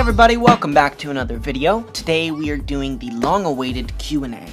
everybody, welcome back to another video. Today we are doing the long-awaited Q&A.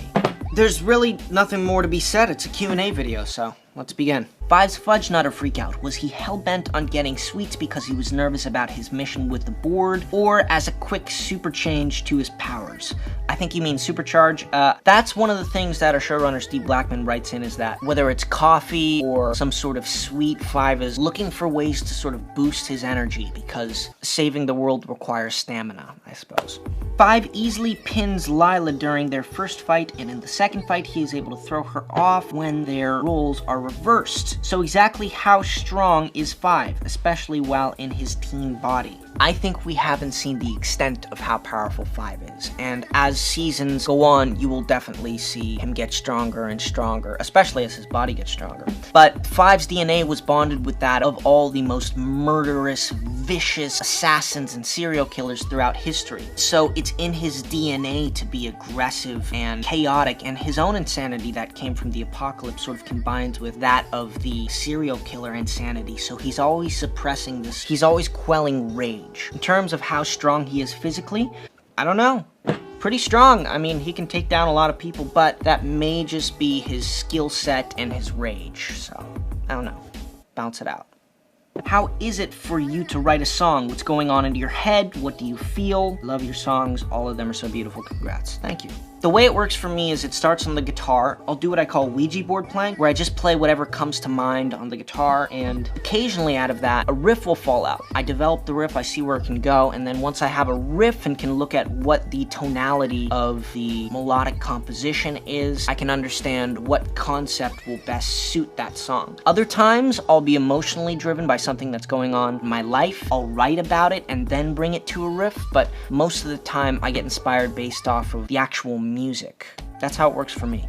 There's really nothing more to be said, it's a Q&A video, so let's begin. Five's fudge nutter freakout. Was he hell-bent on getting sweets because he was nervous about his mission with the board, or as a quick super change to his powers? I think you mean supercharge. That's one of the things that our showrunner Steve Blackman writes in, is that whether it's coffee or some sort of sweet, Five is looking for ways to sort of boost his energy, because saving the world requires stamina, I suppose. Five easily pins Lila during their first fight, and in the second fight he is able to throw her off when their roles are reversed. So exactly how strong is Five, especially while in his teen body? I think we haven't seen the extent of how powerful Five is, and as seasons go on, you will definitely see him get stronger and stronger, especially as his body gets stronger. But Five's DNA was bonded with that of all the most murderous, vicious assassins and serial killers throughout history. So it's in his DNA to be aggressive and chaotic, and his own insanity that came from the apocalypse sort of combines with that of the serial killer insanity. So he's always suppressing this, he's always quelling rage. In terms of how strong he is physically, I don't know. Pretty strong. I mean, he can take down a lot of people, but that may just be his skill set and his rage. So, I don't know. Bounce it out. How is it for you to write a song? What's going on in your head? What do you feel? Love your songs. All of them are so beautiful. Congrats. Thank you. The way it works for me is it starts on the guitar. I'll do what I call Ouija board playing, where I just play whatever comes to mind on the guitar, and occasionally out of that, a riff will fall out. I develop the riff, I see where it can go, and then once I have a riff and can look at what the tonality of the melodic composition is, I can understand what concept will best suit that song. Other times, I'll be emotionally driven by something that's going on in my life. I'll write about it and then bring it to a riff, but most of the time I get inspired based off of the actual music. That's how it works for me.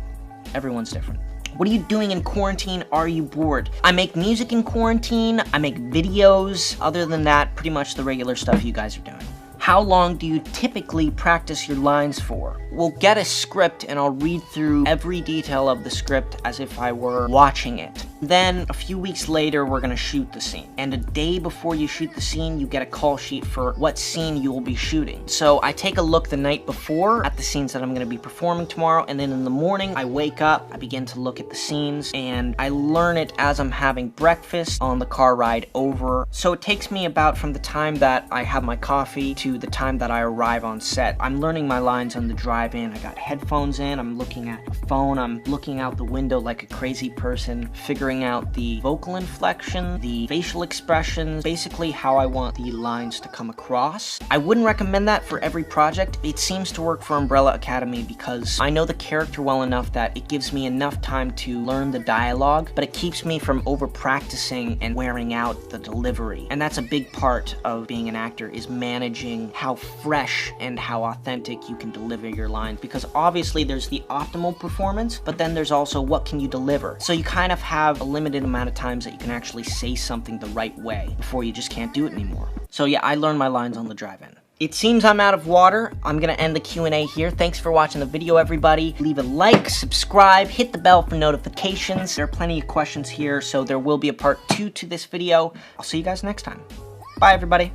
Everyone's different. What are you doing in quarantine? Are you bored? I make music in quarantine. I make videos. Other than that, pretty much the regular stuff you guys are doing. How long do you typically practice your lines for? We'll get a script and I'll read through every detail of the script as if I were watching it. Then, a few weeks later, we're gonna shoot the scene. And a day before you shoot the scene, you get a call sheet for what scene you will be shooting. So I take a look the night before at the scenes that I'm gonna be performing tomorrow, and then in the morning, I wake up, I begin to look at the scenes, and I learn it as I'm having breakfast on the car ride over. So it takes me about from the time that I have my coffee to the time that I arrive on set. I'm learning my lines on the drive-in. I got headphones in, I'm looking at a phone, I'm looking out the window like a crazy person, figuring out the vocal inflection, the facial expressions, basically how I want the lines to come across. I wouldn't recommend that for every project. It seems to work for Umbrella Academy because I know the character well enough that it gives me enough time to learn the dialogue, but it keeps me from over-practicing and wearing out the delivery. And that's a big part of being an actor, is managing how fresh and how authentic you can deliver your lines, because obviously there's the optimal performance, but then there's also what can you deliver. So you kind of have a limited amount of times that you can actually say something the right way before you just can't do it anymore. So yeah, I learned my lines on the drive-in. It seems I'm out of water. I'm gonna end the Q&A here. Thanks for watching the video, everybody. Leave a like, subscribe, hit the bell for notifications. There are plenty of questions here, so there will be a part 2 to this video. I'll see you guys next time. Bye, everybody.